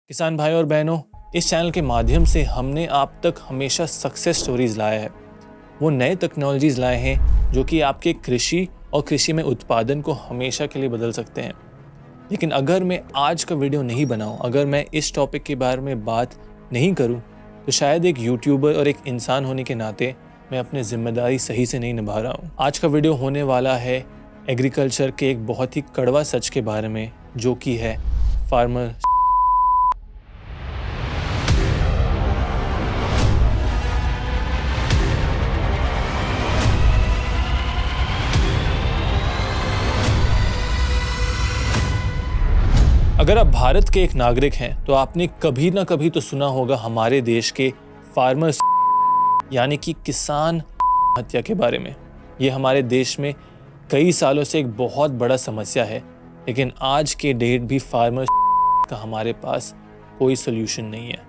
किसान भाई और बहनों, इस चैनल के माध्यम से हमने आप तक हमेशा सक्सेस स्टोरीज लाया है। वो नए टेक्नोलॉजीज लाए हैं जो कि आपके कृषि और कृषि में उत्पादन को हमेशा के लिए बदल सकते हैं। लेकिन अगर मैं आज का वीडियो नहीं बनाऊं, अगर मैं इस टॉपिक के बारे में बात नहीं करूं, तो शायद एक यूट्यूबर और एक इंसान होने के नाते मैं अपनी जिम्मेदारी सही से नहीं निभा रहा हूं। आज का वीडियो होने वाला है एग्रीकल्चर के एक बहुत ही कड़वा सच के बारे में, जो कि है फार्मर। अगर आप भारत के एक नागरिक हैं तो आपने कभी ना कभी तो सुना होगा हमारे देश के फार्मर्स यानी कि किसान हत्या के बारे में। ये हमारे देश में कई सालों से एक बहुत बड़ा समस्या है, लेकिन आज के डेट भी फार्मर्स का हमारे पास कोई सोल्यूशन नहीं है।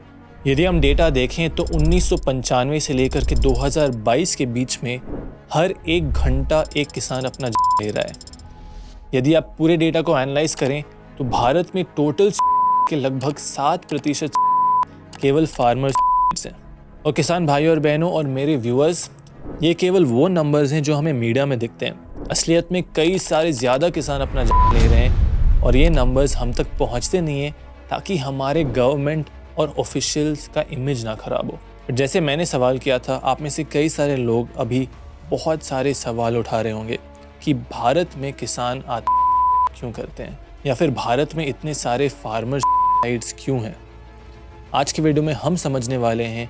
यदि हम डेटा देखें तो 1995 से लेकर के 2022 के बीच में हर एक घंटा एक किसान अपना ले रहा है। यदि आप पूरे डेटा को एनालाइज करें तो भारत में टोटल के लगभग 7% केवल फार्मर्स हैं। और किसान भाइयों और बहनों और मेरे व्यूअर्स, ये केवल वो नंबर्स हैं जो हमें मीडिया में दिखते हैं। असलियत में कई सारे ज़्यादा किसान अपना ले रहे हैं और ये नंबर्स हम तक पहुंचते नहीं हैं ताकि हमारे गवर्नमेंट और ऑफिशियल्स का इमेज ना खराब हो। जैसे मैंने सवाल किया था, आप में से कई सारे लोग अभी बहुत सारे सवाल उठा रहे होंगे कि भारत में किसान आत्महत्या क्यों करते हैं, या फिर भारत में इतने सारे फार्मर साइट्स क्यों हैं। आज के वीडियो में हम समझने वाले हैं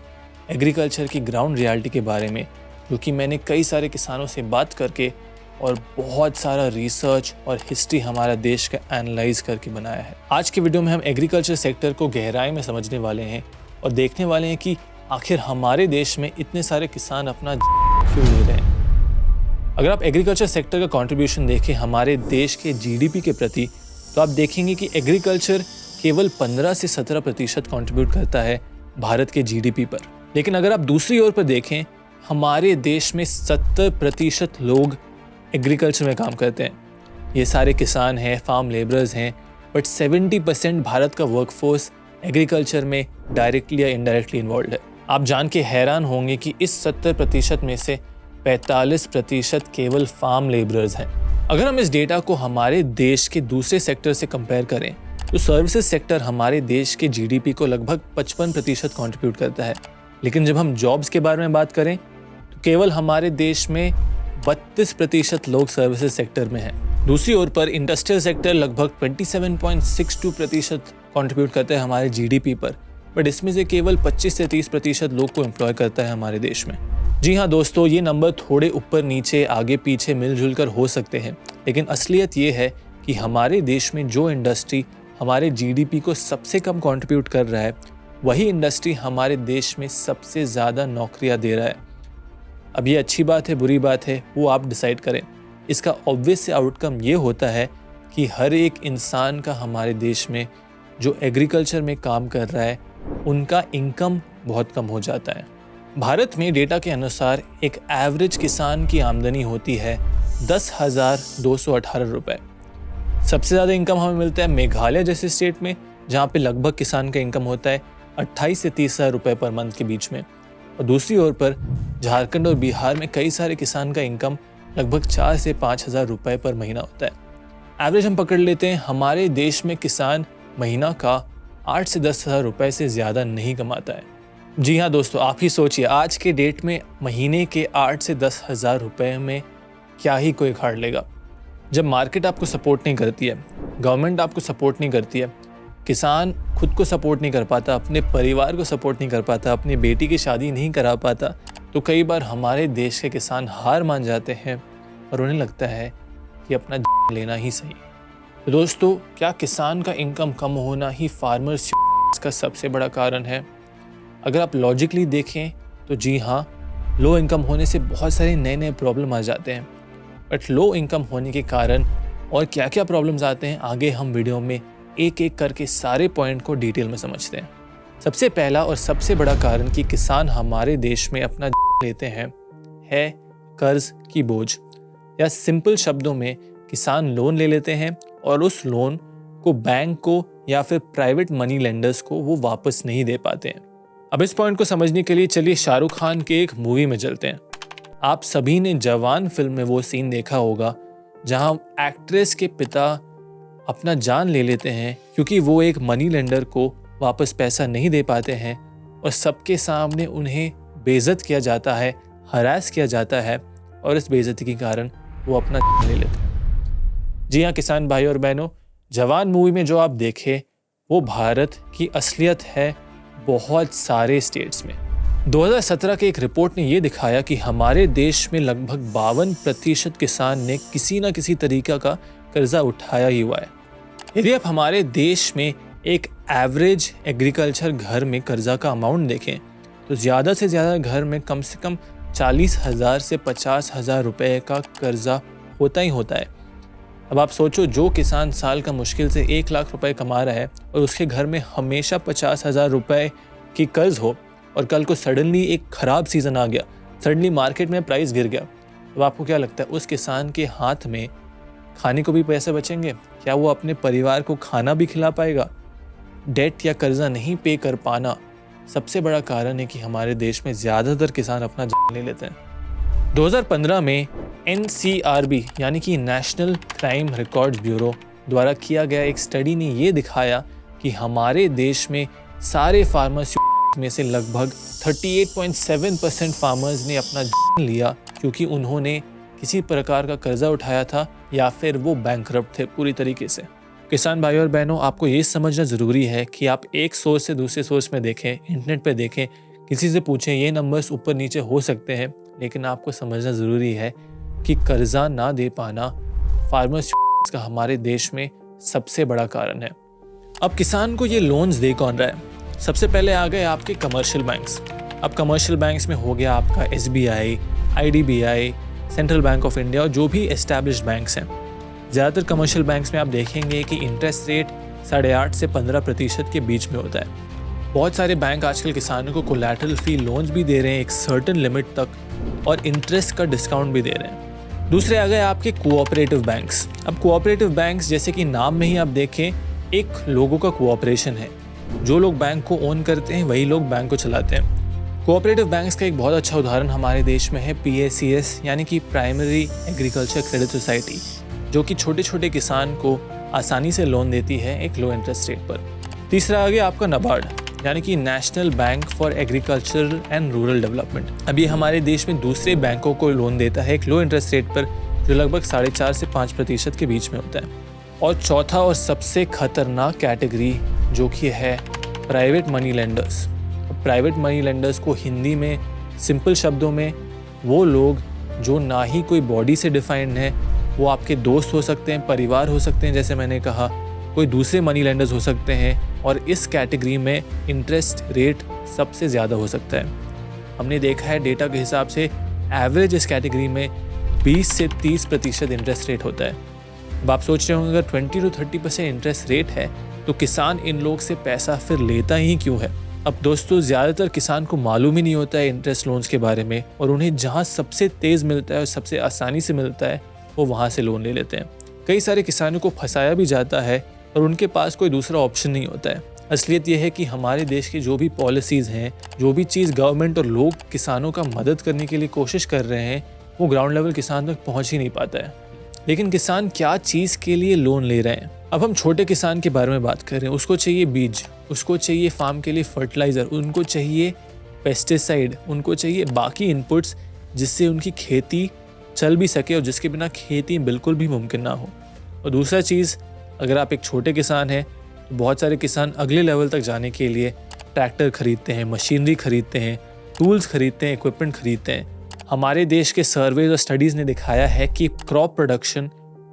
एग्रीकल्चर की ग्राउंड रियलिटी के बारे में, जो कि मैंने कई सारे किसानों से बात करके और बहुत सारा रिसर्च और हिस्ट्री हमारा देश का एनालाइज करके बनाया है। आज के वीडियो में हम एग्रीकल्चर सेक्टर को गहराई में समझने वाले हैं और देखने वाले हैं कि आखिर हमारे देश में इतने सारे किसान अपना क्यों ले रहे हैं। अगर आप एग्रीकल्चर सेक्टर का कॉन्ट्रीब्यूशन देखें हमारे देश के GDP के प्रति, तो आप देखेंगे कि एग्रीकल्चर केवल 15 से 17% कंट्रीब्यूट करता है भारत के GDP पर। लेकिन अगर आप दूसरी ओर पर देखें, हमारे देश में 70% लोग एग्रीकल्चर में काम करते हैं। ये सारे किसान हैं, फार्म लेबरर्स हैं, बट 70% भारत का वर्कफोर्स एग्रीकल्चर में डायरेक्टली या इनडायरेक्टली इन्वॉल्व है। आप जान के हैरान होंगे कि इस 70% में से 45% केवल फार्म लेबरर्स हैं। अगर हम इस डेटा को हमारे देश के दूसरे सेक्टर से कंपेयर करें तो सर्विसेज सेक्टर हमारे देश के GDP को लगभग 55% कंट्रीब्यूट करता है। लेकिन जब हम जॉब्स के बारे में बात करें तो केवल हमारे देश में 32% लोग सर्विसेज सेक्टर में हैं। दूसरी ओर पर इंडस्ट्रियल सेक्टर लगभग 27.62% कंट्रीब्यूट करता है हमारे GDP पर, बट इसमें से केवल 25 से 30% लोग को एम्प्लॉय करता है हमारे देश में। जी हाँ दोस्तों, ये नंबर थोड़े ऊपर नीचे आगे पीछे मिलजुल कर हो सकते हैं, लेकिन असलियत ये है कि हमारे देश में जो इंडस्ट्री हमारे GDP को सबसे कम कंट्रीब्यूट कर रहा है, वही इंडस्ट्री हमारे देश में सबसे ज़्यादा नौकरियां दे रहा है। अब ये अच्छी बात है, बुरी बात है, वो आप डिसाइड करें। इसका ऑब्वियस आउटकम ये होता है कि हर एक इंसान का हमारे देश में जो एग्रीकल्चर में काम कर रहा है, उनका इनकम बहुत कम हो जाता है। भारत में डेटा के अनुसार एक एवरेज किसान की आमदनी होती है 10,218 रुपये। सबसे ज़्यादा इनकम हमें मिलता है मेघालय जैसे स्टेट में, जहाँ पे लगभग किसान का इनकम होता है 28 से 30,000 रुपये पर मंथ के बीच में। और दूसरी ओर पर झारखंड और बिहार में कई सारे किसान का इनकम लगभग 4 से 5,000 रुपये पर महीना होता है। एवरेज हम पकड़ लेते हैं, हमारे देश में किसान महीना का 8 से 10,000 रुपये से ज़्यादा नहीं कमाता है। जी हाँ दोस्तों, आप ही सोचिए, आज के डेट में महीने के 8 से 10,000 रुपये में क्या ही कोई खाड़ लेगा। जब मार्केट आपको सपोर्ट नहीं करती है, गवर्नमेंट आपको सपोर्ट नहीं करती है, किसान खुद को सपोर्ट नहीं कर पाता, अपने परिवार को सपोर्ट नहीं कर पाता, अपनी बेटी की शादी नहीं करा पाता, तो कई बार हमारे देश के किसान हार मान जाते हैं और उन्हें लगता है कि अपना लेना ही सही। तो दोस्तों, क्या किसान का इनकम कम होना ही फार्मर्स का सबसे बड़ा कारण है? अगर आप लॉजिकली देखें तो जी हाँ, लो इनकम होने से बहुत सारे नए नए प्रॉब्लम आ जाते हैं। बट लो इनकम होने के कारण और क्या क्या प्रॉब्लम्स आते हैं, आगे हम वीडियो में एक एक करके सारे पॉइंट को डिटेल में समझते हैं। सबसे पहला और सबसे बड़ा कारण कि किसान हमारे देश में अपना लेते हैं है कर्ज की बोझ, या सिंपल शब्दों में किसान लोन ले लेते हैं और उस लोन को बैंक को या फिर प्राइवेट मनी लेंडर्स को वो वापस नहीं दे पाते हैं। अब इस पॉइंट को समझने के लिए चलिए शाहरुख खान के एक मूवी में चलते हैं। आप सभी ने जवान फिल्म में वो सीन देखा होगा जहां एक्ट्रेस के पिता अपना जान ले लेते हैं क्योंकि वो एक मनी लेंडर को वापस पैसा नहीं दे पाते हैं और सबके सामने उन्हें बेइज्जत किया जाता है, हरास किया जाता है और इस बेइज्जती के कारण वो अपना जान ले लेते हैं। जी हाँ किसान भाई और बहनों, जवान मूवी में जो आप देखे वो भारत की असलियत है बहुत सारे स्टेट्स में। 2017 के एक रिपोर्ट ने ये दिखाया कि हमारे देश में लगभग 52% किसान ने किसी न किसी तरीका का कर्जा उठाया ही हुआ है। यदि आप हमारे देश में एक एवरेज एग्रीकल्चर घर में कर्जा का अमाउंट देखें तो ज़्यादा से ज़्यादा घर में कम से कम 40,000 से 50,000 रुपये का कर्जा होता ही होता है। अब आप सोचो, जो किसान साल का मुश्किल से 1 लाख रुपए कमा रहा है और उसके घर में हमेशा 50,000 रुपये की कर्ज हो और कल को सडनली एक ख़राब सीज़न आ गया, सडनली मार्केट में प्राइस गिर गया, तो आपको क्या लगता है उस किसान के हाथ में खाने को भी पैसे बचेंगे? क्या वो अपने परिवार को खाना भी खिला पाएगा? डेट या कर्जा नहीं पे कर पाना सबसे बड़ा कारण है कि हमारे देश में ज़्यादातर किसान अपना जान ले लेते हैं। 2015 में NCRB यानी कि नेशनल क्राइम रिकॉर्ड्स ब्यूरो द्वारा किया गया एक स्टडी ने ये दिखाया कि हमारे देश में सारे फार्मर्स में से लगभग 38.7% फार्मर्स ने अपना जान लिया क्योंकि उन्होंने किसी प्रकार का कर्जा उठाया था या फिर वो बैंकरप्ट थे पूरी तरीके से। किसान भाई और बहनों, आपको ये समझना ज़रूरी है कि आप एक सोर्स से दूसरे सोर्स में देखें, इंटरनेट पे देखें, किसी से पूछें, ये नंबर्स ऊपर नीचे हो सकते हैं, लेकिन आपको समझना ज़रूरी है कि कर्जा ना दे पाना फार्मर्स का हमारे देश में सबसे बड़ा कारण है। अब किसान को ये लोन्स दे कौन रहा है? सबसे पहले आ गए आपके कमर्शियल बैंक्स। अब कमर्शियल बैंक्स में हो गया आपका SBI, IDBI, central bank of India और जो भी एस्टैब्लिश्ड बैंक्स हैं। ज़्यादातर कमर्शियल बैंक्स में आप देखेंगे कि इंटरेस्ट रेट 8.5 से 15% के बीच में होता है। बहुत सारे बैंक आजकल किसानों को कोलैटरल फ्री लोन्स भी दे रहे हैं एक सर्टेन लिमिट तक और इंटरेस्ट का डिस्काउंट भी दे रहे हैं। दूसरे आ गए आपके कोऑपरेटिव बैंक्स। अब कोऑपरेटिव बैंक्स जैसे कि नाम में ही आप देखें, एक लोगों का कोऑपरेशन है। जो लोग बैंक को ओन करते हैं वही लोग बैंक को चलाते हैं। कोऑपरेटिव बैंक्स का एक बहुत अच्छा उदाहरण हमारे देश में है PACS यानी कि प्राइमरी एग्रीकल्चर क्रेडिट सोसाइटी, जो कि छोटे छोटे किसान को आसानी से लोन देती है एक लो इंटरेस्ट रेट पर। तीसरा आ गया आपका NABARD यानी कि national bank for agricultural and rural development. अब ये हमारे देश में दूसरे बैंकों को लोन देता है एक लो इंटरेस्ट रेट पर जो लगभग 4.5 से 5% के बीच में होता है। और चौथा और सबसे खतरनाक कैटेगरी जो कि है private money lenders. Private money lenders को हिंदी में सिंपल शब्दों में वो लोग जो ना ही कोई बॉडी से डिफाइंड है, वो आपके दोस्त हो सकते हैं, परिवार हो सकते हैं, जैसे मैंने कहा कोई दूसरे मनी लेंडर्स हो सकते हैं और इस कैटेगरी में इंटरेस्ट रेट सबसे ज़्यादा हो सकता है। हमने देखा है डेटा के हिसाब से एवरेज इस कैटेगरी में 20 से 30% इंटरेस्ट रेट होता है। अब आप सोच रहे होंगे अगर 20 to 30% इंटरेस्ट रेट है तो किसान इन लोग से पैसा फिर लेता ही क्यों है? अब दोस्तों, ज़्यादातर किसान को मालूम ही नहीं होता है इंटरेस्ट लोन्स के बारे में और उन्हें जहाँ सबसे तेज़ मिलता है और सबसे आसानी से मिलता है वो वहाँ से लोन ले लेते हैं। कई सारे किसानों को फंसाया भी जाता है और उनके पास कोई दूसरा ऑप्शन नहीं होता है। असलियत यह है कि हमारे देश की जो भी पॉलिसीज़ हैं, जो भी चीज़ गवर्नमेंट और लोग किसानों का मदद करने के लिए कोशिश कर रहे हैं, वो ग्राउंड लेवल किसान तक पहुँच ही नहीं पाता है। लेकिन किसान क्या चीज़ के लिए लोन ले रहे हैं? अब हम छोटे किसान के बारे में बात कर रहे हैं। उसको चाहिए बीज, उसको चाहिए फार्म के लिए फर्टिलाइज़र, उनको चाहिए पेस्टिसाइड, उनको चाहिए बाकी इनपुट्स जिससे उनकी खेती चल भी सके और जिसके बिना खेती बिल्कुल भी मुमकिन ना हो। और दूसरा चीज़, अगर आप एक छोटे किसान हैं तो बहुत सारे किसान अगले लेवल तक जाने के लिए ट्रैक्टर खरीदते हैं, मशीनरी खरीदते हैं, टूल्स खरीदते हैं, इक्विपमेंट खरीदते हैं। हमारे देश के सर्वेज और स्टडीज़ ने दिखाया है कि क्रॉप प्रोडक्शन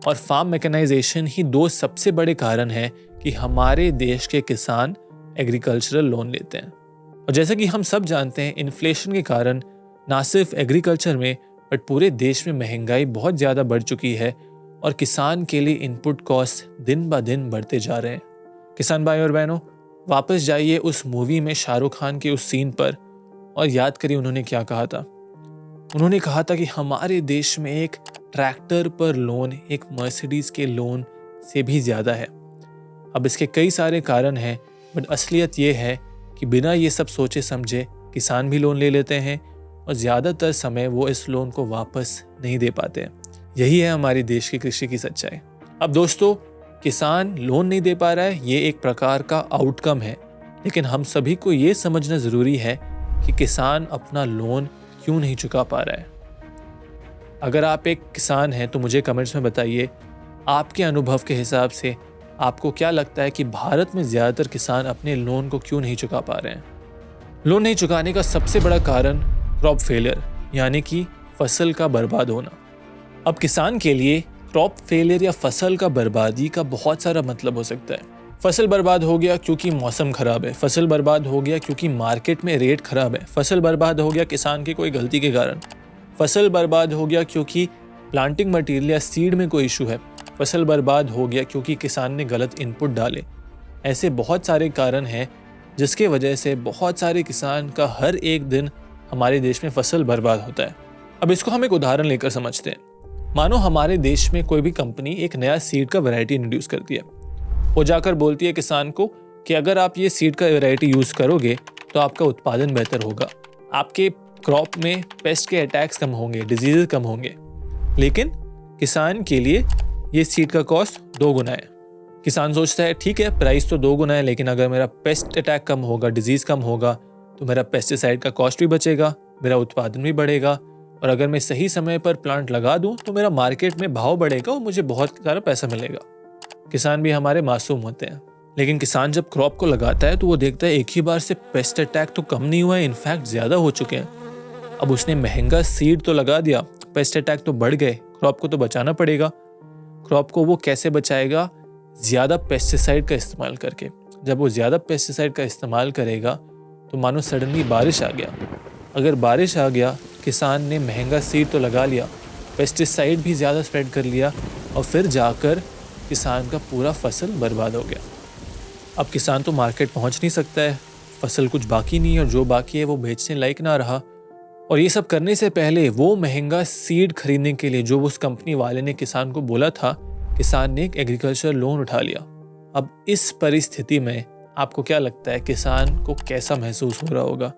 और फार्म मैकेनाइजेशन ही 2 सबसे बड़े कारण हैं कि हमारे देश के किसान एग्रीकल्चरल लोन लेते हैं। और जैसे कि हम सब जानते हैं, इन्फ्लेशन के कारण ना सिर्फ एग्रीकल्चर में बट पूरे देश में महंगाई बहुत ज़्यादा बढ़ चुकी है और किसान के लिए इनपुट कॉस्ट दिन ब दिन बढ़ते जा रहे हैं। किसान भाई और बहनों, वापस जाइए उस मूवी में शाहरुख खान के उस सीन पर और याद करिए उन्होंने क्या कहा था। उन्होंने कहा था कि हमारे देश में एक ट्रैक्टर पर लोन एक मर्सिडीज़ के लोन से भी ज़्यादा है। अब इसके कई सारे कारण हैं, बट असलियत ये है कि बिना ये सब सोचे समझे किसान भी लोन ले लेते हैं और ज़्यादातर समय वो इस लोन को वापस नहीं दे पाते हैं। यही है हमारे देश की कृषि की सच्चाई। अब दोस्तों, किसान लोन नहीं दे पा रहा है, ये एक प्रकार का आउटकम है, लेकिन हम सभी को ये समझना ज़रूरी है कि किसान अपना लोन क्यों नहीं चुका पा रहा है। अगर आप एक किसान हैं तो मुझे कमेंट्स में बताइए, आपके अनुभव के हिसाब से आपको क्या लगता है कि भारत में ज़्यादातर किसान अपने लोन को क्यों नहीं चुका पा रहे हैं। लोन नहीं चुकाने का सबसे बड़ा कारण क्रॉप फेलियर यानी कि फसल का बर्बाद होना। अब किसान के लिए क्रॉप फेलियर या फसल का बर्बादी का बहुत सारा मतलब हो सकता है। फसल बर्बाद हो गया क्योंकि मौसम खराब है, फसल बर्बाद हो गया क्योंकि मार्केट में रेट खराब है, फसल बर्बाद हो गया किसान की कोई गलती के कारण, फसल बर्बाद हो गया क्योंकि प्लांटिंग मटेरियल या सीड में कोई इशू है, फसल बर्बाद हो गया क्योंकि किसान ने गलत इनपुट डाले। ऐसे बहुत सारे कारण हैं जिसके वजह से बहुत सारे किसान का हर एक दिन हमारे देश में फसल बर्बाद होता है। अब इसको हम एक उदाहरण लेकर समझते हैं। मानो हमारे देश में कोई भी कंपनी एक नया सीड का वैरायटी इंट्रोड्यूस करती है। वो जाकर बोलती है किसान को कि अगर आप ये सीड का वैरायटी यूज़ करोगे तो आपका उत्पादन बेहतर होगा, आपके क्रॉप में पेस्ट के अटैक्स कम होंगे, डिजीज़ कम होंगे। लेकिन किसान के लिए ये सीड का कॉस्ट 2 गुना है। किसान सोचता है ठीक है, प्राइस तो 2 गुना है, लेकिन अगर मेरा पेस्ट अटैक कम होगा, डिजीज़ कम होगा, तो मेरा पेस्टिसाइड का कॉस्ट भी बचेगा, मेरा उत्पादन भी बढ़ेगा, और अगर मैं सही समय पर प्लांट लगा दूं तो मेरा मार्केट में भाव बढ़ेगा और मुझे बहुत सारा पैसा मिलेगा। किसान भी हमारे मासूम होते हैं, लेकिन किसान जब क्रॉप को लगाता है तो वो देखता है एक ही बार से पेस्ट अटैक तो कम नहीं हुआ है, इनफैक्ट ज़्यादा हो चुके हैं। अब उसने महंगा सीड तो लगा दिया, पेस्ट अटैक तो बढ़ गए, क्रॉप को तो बचाना पड़ेगा। क्रॉप को वो कैसे बचाएगा? ज़्यादा पेस्टिसाइड का इस्तेमाल करके। जब वो ज़्यादा पेस्टिसाइड का इस्तेमाल करेगा तो मानो सडनली बारिश आ गया। अगर बारिश आ गया, किसान ने महंगा सीड तो लगा लिया, पेस्टिसाइड भी ज़्यादा स्प्रेड कर लिया, और फिर जाकर किसान का पूरा फसल बर्बाद हो गया। अब किसान तो मार्केट पहुंच नहीं सकता है, फसल कुछ बाकी नहीं है, और जो बाकी है वो बेचने लायक ना रहा। और ये सब करने से पहले वो महंगा सीड खरीदने के लिए जो उस कंपनी वाले ने किसान को बोला था, किसान ने एक एग्रीकल्चर लोन उठा लिया। अब इस परिस्थिति में आपको क्या लगता है किसान को कैसा महसूस हो रहा होगा?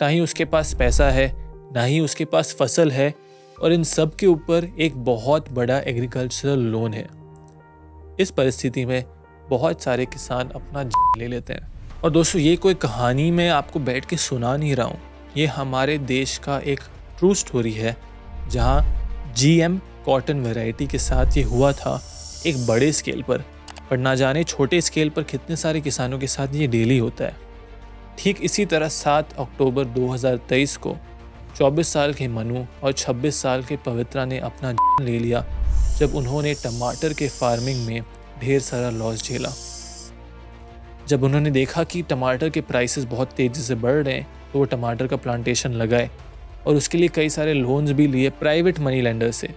ना ही उसके पास पैसा है, ना ही उसके पास फसल है, और इन सब के ऊपर एक बहुत बड़ा एग्रीकल्चरल लोन है। इस परिस्थिति में बहुत सारे किसान अपना जान ले लेते हैं। और दोस्तों, ये कोई कहानी मैं आपको बैठ के सुना नहीं रहा हूँ, ये हमारे देश का एक ट्रू स्टोरी है, जहाँ GM कॉटन वैरायटी के साथ ये हुआ था एक बड़े स्केल पर ना जाने छोटे स्केल पर कितने सारे किसानों के साथ ये डेली होता है। ठीक इसी तरह 7 अक्टूबर 2023 को 24 साल के मनु और 26 साल के पवित्रा ने अपना जान ले लिया जब उन्होंने टमाटर के फार्मिंग में ढेर सारा लॉस झेला। जब उन्होंने देखा कि टमाटर के प्राइसेस बहुत तेज़ी से बढ़ रहे हैं तो वो टमाटर का प्लांटेशन लगाए, और उसके लिए कई सारे लोन्स भी लिए प्राइवेट मनी लेंडर से।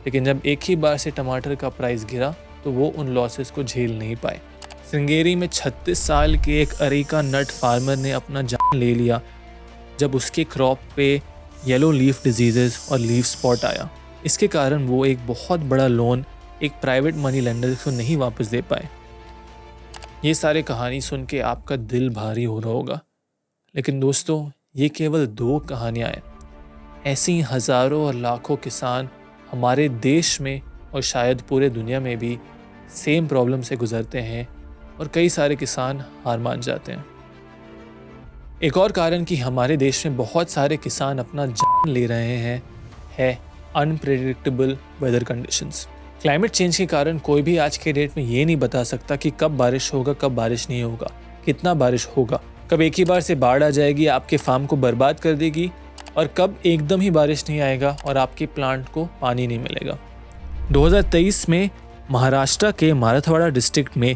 लेकिन जब एक ही बार से टमाटर का प्राइस गिरा तो वो उन लॉसेस को झेल नहीं पाए। श्रृंगेरी में 36 साल के एक अरेका नट फार्मर ने अपना जान ले लिया जब उसके क्रॉप पे येलो लीफ डिजीज़ेस और लीफ स्पॉट आया। इसके कारण वो एक बहुत बड़ा लोन एक प्राइवेट मनी लेंडर को नहीं वापस दे पाए। ये सारे कहानी सुन के आपका दिल भारी हो रहा होगा, लेकिन दोस्तों, ये केवल 2 कहानियाँ हैं। ऐसी हज़ारों और लाखों किसान हमारे देश में और शायद पूरे दुनिया में भी सेम प्रॉब्लम से गुजरते हैं, और कई सारे किसान हार मान जाते हैं। एक और कारण कि हमारे देश में बहुत सारे किसान अपना जान ले रहे हैं है unpredictable weather conditions. Climate change के कारण कोई भी आज के डेट में ये नहीं बता सकता कि कब बारिश होगा, कब बारिश नहीं होगा, कितना बारिश होगा, कब एक ही बार से बाढ़ आ जाएगी, आपके फार्म को बर्बाद कर देगी, और कब एकदम ही बारिश नहीं आएगा और आपके प्लांट को पानी नहीं मिलेगा। 2023 में महाराष्ट्र के मराठवाड़ा डिस्ट्रिक्ट में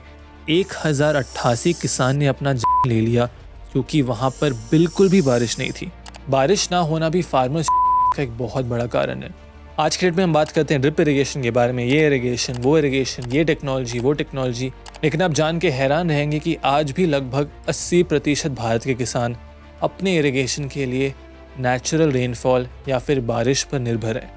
1088 किसान ने अपना जान ले लिया क्योंकि वहाँ पर बिल्कुल भी बारिश नहीं थी। बारिश ना होना भी फार्मर्स का एक बहुत बड़ा कारण है। आज के डेट में हम बात करते हैं ड्रिप इरिगेशन के बारे में, ये इरिगेशन, वो इरिगेशन, ये टेक्नोलॉजी, वो टेक्नोलॉजी, लेकिन आप जान के हैरान रहेंगे कि आज भी लगभग 80% भारत के किसान अपने इरिगेशन के लिए नेचुरल रेनफॉल या फिर बारिश पर निर्भर है।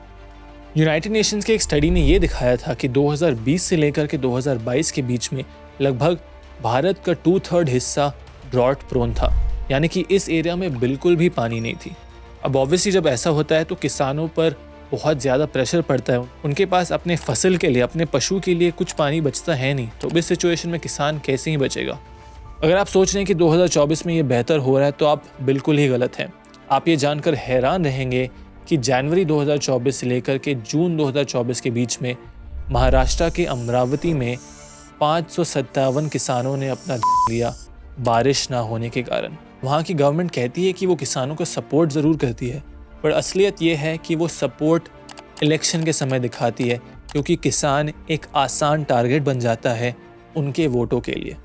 यूनाइटेड नेशंस के एक स्टडी ने ये दिखाया था कि 2020 से लेकर के 2022 के बीच में लगभग भारत का 2/3 हिस्सा ड्रॉट प्रोन था, यानी कि इस एरिया में बिल्कुल भी पानी नहीं थी। अब ऑब्वियसली जब ऐसा होता है तो किसानों पर बहुत ज़्यादा प्रेशर पड़ता है। उनके पास अपने फसल के लिए, अपने पशु के लिए कुछ पानी बचता है नहीं, तो इस सिचुएशन में किसान कैसे ही बचेगा। अगर आप सोच रहे हैं कि 2024 में ये बेहतर हो रहा है तो आप बिल्कुल ही गलत हैं। आप ये जानकर हैरान रहेंगे कि जनवरी 2024 से लेकर के जून 2024 के बीच में महाराष्ट्र के अमरावती में 557 किसानों ने अपना लिया बारिश ना होने के कारण। वहाँ की गवर्नमेंट कहती है कि वो किसानों को सपोर्ट ज़रूर करती है, पर असलियत ये है कि वो सपोर्ट इलेक्शन के समय दिखाती है, क्योंकि किसान एक आसान टारगेट बन जाता है उनके वोटों के लिए।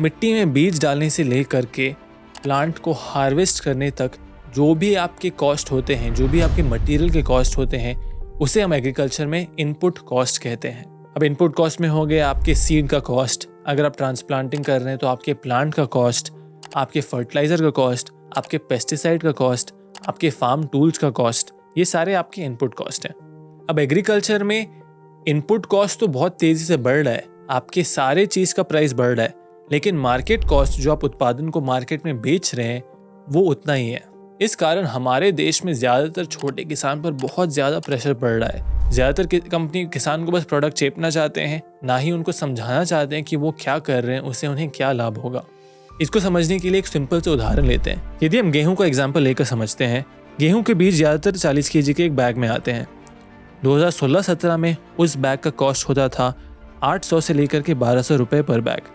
मिट्टी में बीज डालने से लेकर के प्लांट को हार्वेस्ट करने तक जो भी आपके कॉस्ट होते हैं, जो भी आपके मटेरियल के कॉस्ट होते हैं, उसे हम एग्रीकल्चर में इनपुट कॉस्ट कहते हैं। अब इनपुट कॉस्ट में हो गए आपके सीड का कॉस्ट, अगर आप ट्रांसप्लांटिंग कर रहे हैं तो आपके प्लांट का कॉस्ट, आपके फर्टिलाइज़र का कॉस्ट, आपके पेस्टिसाइड का कॉस्ट, आपके फार्म टूल्स का कॉस्ट, ये सारे आपके इनपुट कॉस्ट हैं। अब एग्रीकल्चर में इनपुट कॉस्ट तो बहुत तेज़ी से बढ़ रहा है, आपके सारे चीज़ का प्राइस बढ़ रहा है, लेकिन मार्केट कॉस्ट जो आप उत्पादन को मार्केट में बेच रहे हैं वो उतना ही है। इस कारण हमारे देश में ज़्यादातर छोटे किसान पर बहुत ज़्यादा प्रेशर पड़ रहा है। ज़्यादातर कंपनी किसान को बस प्रोडक्ट चेपना चाहते हैं, ना ही उनको समझाना चाहते हैं कि वो क्या कर रहे हैं, उससे उन्हें क्या लाभ होगा। इसको समझने के लिए एक सिंपल से उदाहरण लेते हैं। यदि हम गेहूं का एग्जाम्पल लेकर समझते हैं, गेहूं के बीज ज़्यादातर 40 kg के एक बैग में आते हैं। 2016-17 में उस बैग का कॉस्ट होता था 800 से लेकर के 1200 रुपये पर बैग।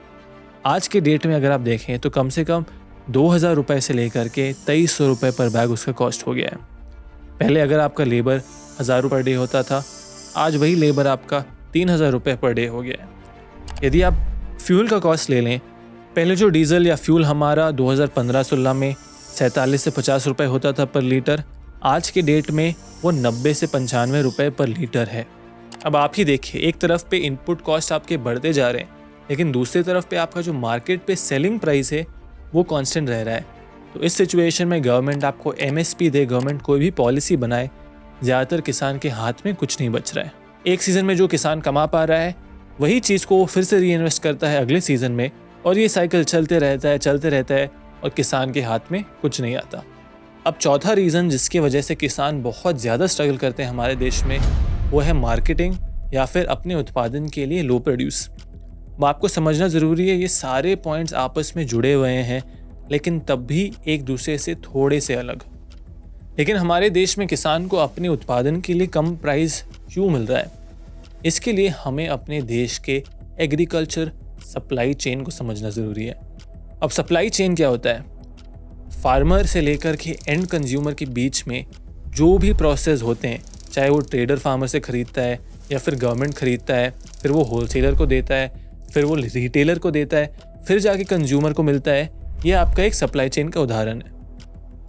आज के डेट में अगर आप देखें तो कम से कम 2000 रुपये से लेकर के 2300 रुपये पर बैग उसका कॉस्ट हो गया है। पहले अगर आपका लेबर 1000 रुपये पर डे होता था, आज वही लेबर आपका 3000 रुपये पर डे हो गया है। यदि आप फ्यूल का कॉस्ट ले लें, पहले जो डीजल या फ्यूल हमारा 2015-16 में 47 से 50 रुपये होता था पर लीटर, आज के डेट में वो 90 से 95 रुपये पर लीटर है। अब आप ही देखिए, एक तरफ पे इनपुट कॉस्ट आपके बढ़ते जा रहे हैं, लेकिन दूसरी तरफ पे आपका जो मार्केट पे सेलिंग प्राइस है वो कांस्टेंट रह रहा है। तो इस सिचुएशन में गवर्नमेंट आपको MSP दे, गवर्नमेंट कोई भी पॉलिसी बनाए, ज़्यादातर किसान के हाथ में कुछ नहीं बच रहा है। एक सीज़न में जो किसान कमा पा रहा है वही चीज़ को वो फिर से री इन्वेस्ट करता है अगले सीज़न में, और ये साइकिल चलते रहता है और किसान के हाथ में कुछ नहीं आता। अब चौथा रीज़न जिसकी वजह से किसान बहुत ज़्यादा स्ट्रगल करते हैं हमारे देश में, वो है मार्केटिंग या फिर अपने उत्पादन के लिए लो प्रोड्यूस। अब आपको समझना ज़रूरी है, ये सारे पॉइंट्स आपस में जुड़े हुए हैं, लेकिन तब भी एक दूसरे से थोड़े से अलग। लेकिन हमारे देश में किसान को अपने उत्पादन के लिए कम प्राइस क्यों मिल रहा है? इसके लिए हमें अपने देश के एग्रीकल्चर सप्लाई चेन को समझना ज़रूरी है। अब सप्लाई चेन क्या होता है? फार्मर से लेकर के एंड कंज्यूमर के बीच में जो भी प्रोसेस होते हैं, चाहे वो ट्रेडर फार्मर से ख़रीदता है या फिर गवर्नमेंट ख़रीदता है, फिर वो होलसेलर को देता है, फिर वो रिटेलर को देता है, फिर जाके कंज्यूमर को मिलता है, ये आपका एक सप्लाई चेन का उदाहरण है।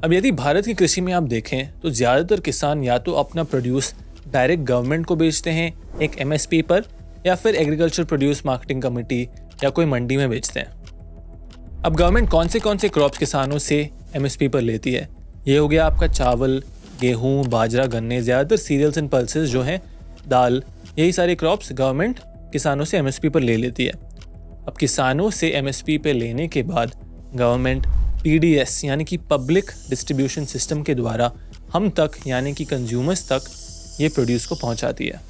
अब यदि भारत की कृषि में आप देखें तो ज़्यादातर किसान या तो अपना प्रोड्यूस डायरेक्ट गवर्नमेंट को बेचते हैं एक MSP पर, या फिर एग्रीकल्चर प्रोड्यूस मार्केटिंग कमेटी या कोई मंडी में बेचते हैं। अब गवर्नमेंट कौन से क्रॉप्स किसानों से MSP पर लेती है? ये हो गया आपका चावल, गेहूँ, बाजरा, गन्ने, ज़्यादातर सीरियल्स एंड पल्सेस जो हैं, दाल, यही सारे क्रॉप्स गवर्नमेंट किसानों से MSP पर ले लेती है। अब किसानों से MSP पे लेने के बाद गवर्नमेंट PDS यानी कि पब्लिक डिस्ट्रीब्यूशन सिस्टम के द्वारा हम तक यानी कि कंज्यूमर्स तक ये प्रोड्यूस को पहुंचाती है।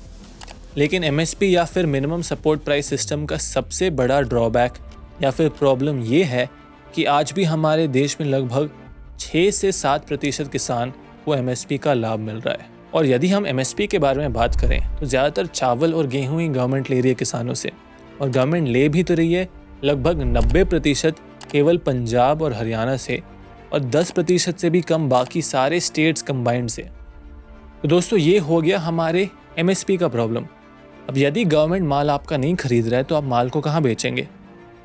लेकिन MSP या फिर मिनिमम सपोर्ट प्राइस सिस्टम का सबसे बड़ा ड्रॉबैक या फिर प्रॉब्लम ये है कि आज भी हमारे देश में लगभग 6 से 7% किसान को MSP का लाभ मिल रहा है। और यदि हम MSP के बारे में बात करें तो ज़्यादातर चावल और गेहूँ ही गवर्नमेंट ले रही है किसानों से, और गवर्नमेंट ले भी तो रही है लगभग 90% केवल पंजाब और हरियाणा से, और 10% से भी कम बाकी सारे स्टेट्स कंबाइंड से। तो दोस्तों, ये हो गया हमारे MSP का प्रॉब्लम। अब यदि गवर्नमेंट माल आपका नहीं खरीद रहा है तो आप माल को कहाँ बेचेंगे?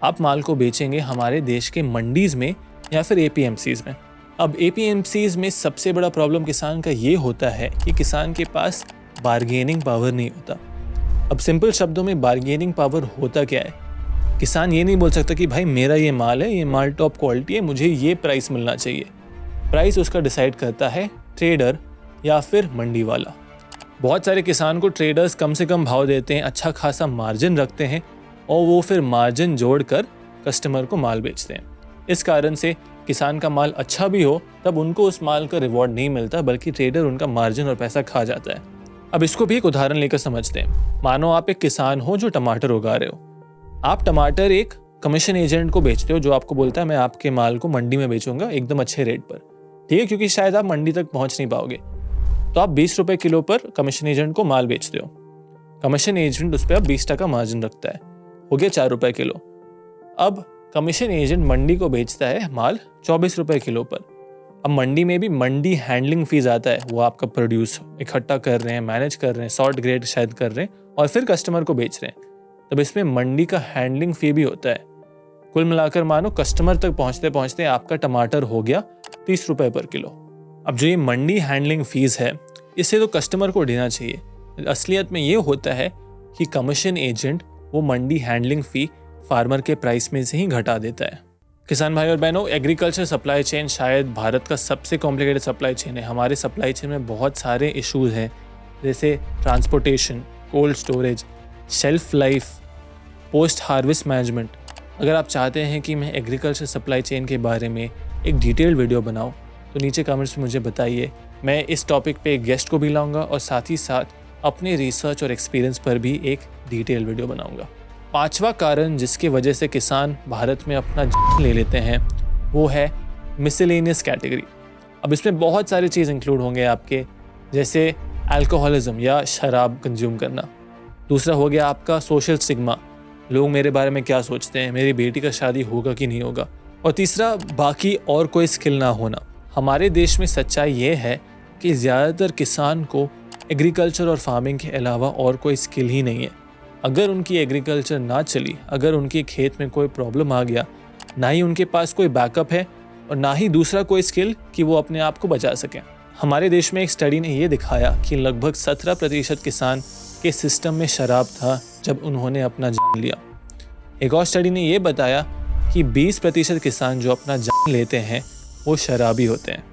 आप माल को बेचेंगे हमारे देश के मंडीज़ में या फिर APMCs में। अब APMCs में सबसे बड़ा प्रॉब्लम किसान का ये होता है कि किसान के पास बार्गेनिंग पावर नहीं होता। अब सिंपल शब्दों में बार्गेनिंग पावर होता क्या है? किसान ये नहीं बोल सकता कि भाई मेरा ये माल है, ये माल टॉप क्वालिटी है, मुझे ये प्राइस मिलना चाहिए। प्राइस उसका डिसाइड करता है ट्रेडर या फिर मंडी वाला। बहुत सारे किसान को ट्रेडर्स कम से कम भाव देते हैं, अच्छा खासा मार्जिन रखते हैं, और वो फिर मार्जिन जोड़कर कस्टमर को माल बेचते हैं। इस कारण से किसान का माल अच्छा भी हो तब उनको उस माल का रिवॉर्ड नहीं मिलता, बल्कि ट्रेडर उनका मार्जिन और पैसा खा जाता है। अब इसको भी एक उदाहरण लेकर समझते हैं। मानो आप एक किसान हो जो टमाटर उगा रहे हो। आप टमाटर एक कमीशन एजेंट को बेचते हो जो आपको बोलता है मैं आपके माल को मंडी में बेचूंगा एकदम अच्छे रेट पर, ठीक है, क्योंकि शायद आप मंडी तक पहुंच नहीं पाओगे। तो आप 20 रुपए किलो पर कमीशन एजेंट को माल बेचते हो। कमीशन एजेंट उस पर 20% मार्जिन रखता है, हो गया 4 रुपए किलो। अब कमीशन एजेंट मंडी को बेचता है माल 24 रुपए किलो पर। अब मंडी में भी मंडी हैंडलिंग फीस आता है, वो आपका प्रोड्यूस इकट्ठा कर रहे हैं, मैनेज कर रहे हैं, सॉर्ट ग्रेड शायद कर रहे हैं और फिर कस्टमर को बेच रहे हैं, तब इसमें मंडी का हैंडलिंग फी भी होता है। कुल मिलाकर मानो कस्टमर तक पहुंचते पहुंचते आपका टमाटर हो गया 30 रुपए पर किलो। अब जो ये मंडी हैंडलिंग फीस है, इससे तो कस्टमर को देना चाहिए। असलियत में ये होता है कि कमीशन एजेंट वो मंडी हैंडलिंग फी फार्मर के प्राइस में से ही घटा देता है। किसान भाई और बहनों, एग्रीकल्चर सप्लाई चेन शायद भारत का सबसे कॉम्प्लिकेटेड सप्लाई चेन है। हमारे सप्लाई चेन में बहुत सारे इश्यूज हैं, जैसे transportation, cold storage, shelf life, post harvest management. अगर आप चाहते हैं कि मैं एग्रीकल्चर सप्लाई चेन के बारे में एक डिटेल्ड वीडियो बनाऊं तो नीचे कमेंट्स में मुझे बताइए। मैं इस टॉपिक पे एक गेस्ट को भी लाऊंगा और साथ ही साथ अपने रिसर्च और एक्सपीरियंस पर भी एक डिटेल वीडियो बनाऊंगा। 5वां कारण जिसकी वजह से किसान भारत में अपना जान ले लेते हैं वो है मिसलेनियस कैटेगरी। अब इसमें बहुत सारी चीज़ इंक्लूड होंगे आपके, जैसे अल्कोहलिज्म या शराब कंज्यूम करना। दूसरा हो गया आपका सोशल स्टिग्मा, लोग मेरे बारे में क्या सोचते हैं, मेरी बेटी का शादी होगा कि नहीं होगा। और तीसरा बाकी और कोई स्किल ना होना। हमारे देश में सच्चाई ये है कि ज़्यादातर किसान को एग्रीकल्चर और फार्मिंग के अलावा और कोई स्किल ही नहीं है। अगर उनकी एग्रीकल्चर ना चली, अगर उनके खेत में कोई प्रॉब्लम आ गया, ना ही उनके पास कोई बैकअप है और ना ही दूसरा कोई स्किल कि वो अपने आप को बचा सकें। हमारे देश में एक स्टडी ने ये दिखाया कि लगभग 17% किसान के सिस्टम में शराब था जब उन्होंने अपना जान लिया। एक और स्टडी ने ये बताया कि 20% किसान जो अपना जान लेते हैं वो शराबी होते हैं।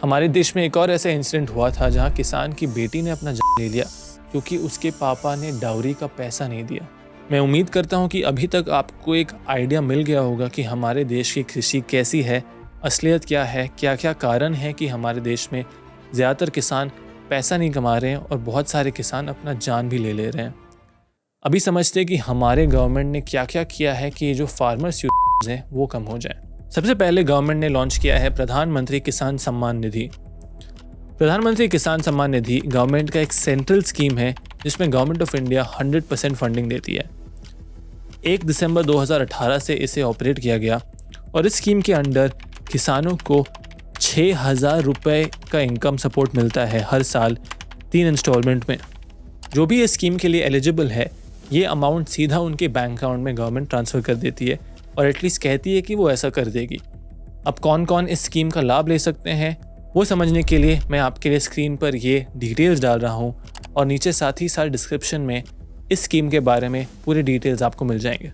हमारे देश में एक और ऐसा इंसिडेंट हुआ था जहाँ किसान की बेटी ने अपना जान ले लिया क्योंकि उसके पापा ने डाउरी का पैसा नहीं दिया। मैं उम्मीद करता हूँ कि अभी तक आपको एक आइडिया मिल गया होगा कि हमारे देश की कृषि कैसी है, असलियत क्या है, क्या क्या कारण है कि हमारे देश में ज़्यादातर किसान पैसा नहीं कमा रहे हैं और बहुत सारे किसान अपना जान भी ले रहे हैं। अभी समझते हैं कि हमारे गवर्नमेंट ने क्या क्या किया है कि ये जो फार्मर्स हैं वो कम हो जाए। सबसे पहले गवर्नमेंट ने लॉन्च किया है प्रधानमंत्री किसान सम्मान निधि। प्रधानमंत्री किसान सम्मान निधि गवर्नमेंट का एक सेंट्रल स्कीम है जिसमें गवर्नमेंट ऑफ इंडिया 100% फंडिंग देती है। 1 दिसंबर 2018 से इसे ऑपरेट किया गया और इस स्कीम के अंडर किसानों को 6,000 रुपये का इनकम सपोर्ट मिलता है हर साल 3 इंस्टॉलमेंट में। जो भी इस स्कीम के लिए एलिजिबल है, ये अमाउंट सीधा उनके बैंक अकाउंट में गवर्नमेंट ट्रांसफ़र कर देती है और एटलीस्ट कहती है कि वो ऐसा कर देगी। अब कौन कौन इस स्कीम का लाभ ले सकते हैं वो समझने के लिए मैं आपके लिए स्क्रीन पर ये डिटेल्स डाल रहा हूँ और नीचे साथ ही साथ डिस्क्रिप्शन में इस स्कीम के बारे में पूरे डिटेल्स आपको मिल जाएंगे।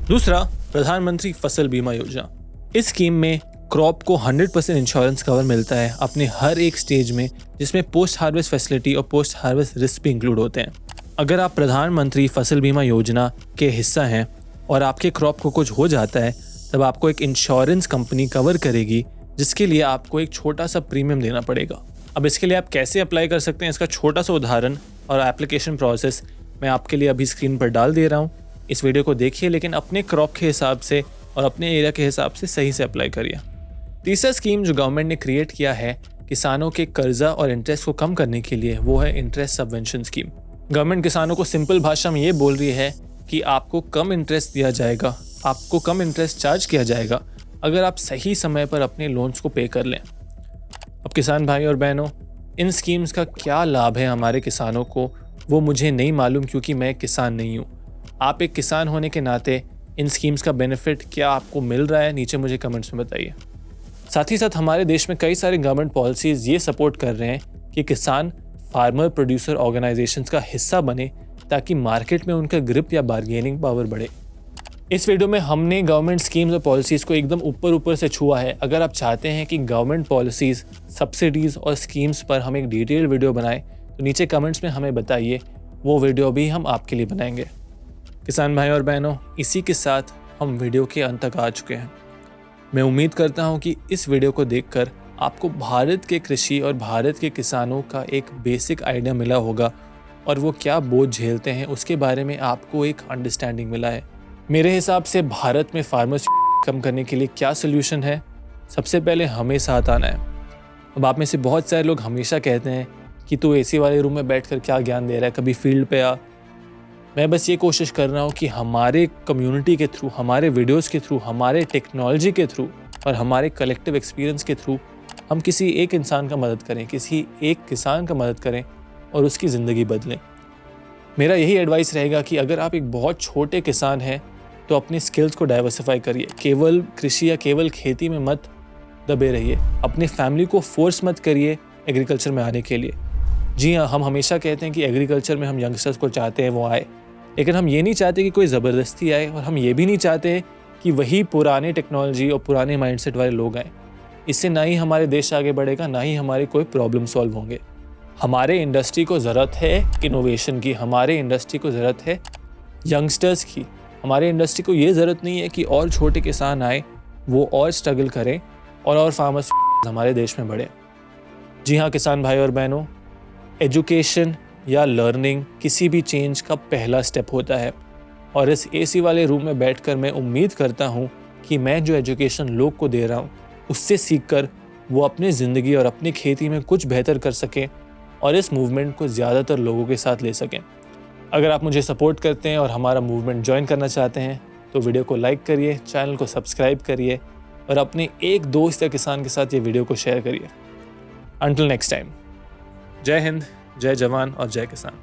दूसरा, प्रधानमंत्री फसल बीमा योजना। इस स्कीम में क्रॉप को 100% इंश्योरेंस कवर मिलता है अपने हर एक स्टेज में, जिसमें पोस्ट हार्वेस्ट फैसिलिटी और पोस्ट हार्वेस्ट रिस्क भी इंक्लूड होते हैं। अगर आप प्रधानमंत्री फसल बीमा योजना के हिस्सा हैं और आपके क्रॉप को कुछ हो जाता है तब आपको एक इंश्योरेंस कंपनी कवर करेगी, जिसके लिए आपको एक छोटा सा प्रीमियम देना पड़ेगा। अब इसके लिए आप कैसे अप्लाई कर सकते हैं, इसका छोटा सा उदाहरण और एप्लीकेशन प्रोसेस मैं आपके लिए अभी स्क्रीन पर डाल दे रहा हूँ। इस वीडियो को देखिए, लेकिन अपने क्रॉप के हिसाब से और अपने एरिया के हिसाब से सही से अप्लाई करिए। तीसरा स्कीम जो गवर्नमेंट ने क्रिएट किया है किसानों के कर्जा और इंटरेस्ट को कम करने के लिए, वो है इंटरेस्ट सबवेंशन स्कीम। गवर्नमेंट किसानों को सिंपल भाषा में ये बोल रही है कि आपको कम इंटरेस्ट दिया जाएगा, आपको कम इंटरेस्ट चार्ज किया जाएगा अगर आप सही समय पर अपने लोन्स को पे कर लें। अब किसान भाई और बहनों, इन स्कीम्स का क्या लाभ है हमारे किसानों को वो मुझे नहीं मालूम, क्योंकि मैं किसान नहीं हूँ। आप एक किसान होने के नाते इन स्कीम्स का बेनिफिट क्या आपको मिल रहा है, नीचे मुझे कमेंट्स में बताइए। साथ ही साथ हमारे देश में कई सारे गवर्नमेंट पॉलिसीज़ ये सपोर्ट कर रहे हैं कि किसान फार्मर प्रोड्यूसर ऑर्गेनाइजेशंस का हिस्सा बने ताकि मार्केट में उनका ग्रिप या बार्गेनिंग पावर बढ़े। इस वीडियो में हमने गवर्नमेंट स्कीम्स और पॉलिसीज़ को एकदम ऊपर से छुआ है। अगर आप चाहते हैं कि गवर्नमेंट पॉलिसीज़, सब्सिडीज़ और स्कीम्स पर हम एक डिटेल वीडियो बनाएं तो नीचे कमेंट्स में हमें बताइए, वो वीडियो भी हम आपके लिए बनाएंगे। किसान भाई और बहनों, इसी के साथ हम वीडियो के अंत तक आ चुके हैं। मैं उम्मीद करता हूं कि इस वीडियो को देखकर आपको भारत के कृषि और भारत के किसानों का एक बेसिक आइडिया मिला होगा और वो क्या बोझ झेलते हैं उसके बारे में आपको एक अंडरस्टैंडिंग मिला है। मेरे हिसाब से भारत में फार्मर्स कम करने के लिए क्या सोल्यूशन है? सबसे पहले हमें साथ आना है। अब आप में से बहुत सारे लोग हमेशा कहते हैं कि तू एसी वाले रूम में बैठकर क्या ज्ञान दे रहा है, कभी फील्ड पे आ। मैं बस ये कोशिश कर रहा हूँ कि हमारे कम्युनिटी के थ्रू, हमारे वीडियोस के थ्रू, हमारे टेक्नोलॉजी के थ्रू और हमारे कलेक्टिव एक्सपीरियंस के थ्रू हम किसी एक इंसान का मदद करें, किसी एक किसान का मदद करें और उसकी ज़िंदगी बदलें। मेरा यही एडवाइस रहेगा कि अगर आप एक बहुत छोटे किसान हैं तो अपनी स्किल्स को डाइवर्सिफाई करिए। केवल कृषि या केवल खेती में मत दबे रहिए। अपनी फैमिली को फोर्स मत करिए एग्रीकल्चर में आने के लिए। जी हाँ, हम हमेशा कहते हैं कि एग्रीकल्चर में हम यंगस्टर्स को चाहते हैं वो आए, लेकिन हम ये नहीं चाहते कि कोई ज़बरदस्ती आए और हम ये भी नहीं चाहते कि वही पुराने टेक्नोलॉजी और पुराने माइंडसेट वाले लोग आए। इससे ना ही हमारे देश आगे बढ़ेगा, ना ही हमारे कोई प्रॉब्लम सॉल्व होंगे। हमारे इंडस्ट्री को ज़रूरत है इनोवेशन की, हमारे इंडस्ट्री को ज़रूरत है यंगस्टर्स की। हमारे इंडस्ट्री को ये ज़रूरत नहीं है कि और छोटे किसान आए, वो और स्ट्रगल करें और फार्मर्स हमारे देश में बढ़े। जी हाँ किसान भाई और बहनों, एजुकेशन या लर्निंग किसी भी चेंज का पहला स्टेप होता है और इस एसी वाले रूम में बैठकर मैं उम्मीद करता हूँ कि मैं जो एजुकेशन लोग को दे रहा हूँ उससे सीखकर वो अपनी ज़िंदगी और अपनी खेती में कुछ बेहतर कर सकें और इस मूवमेंट को ज़्यादातर लोगों के साथ ले सकें। अगर आप मुझे सपोर्ट करते हैं और हमारा मूवमेंट ज्वाइन करना चाहते हैं तो वीडियो को लाइक करिए, चैनल को सब्सक्राइब करिए और अपने एक दोस्त या किसान के साथ ये वीडियो को शेयर करिए। अंटिल नेक्स्ट टाइम, जय हिंद, जय जवान और जय किसान।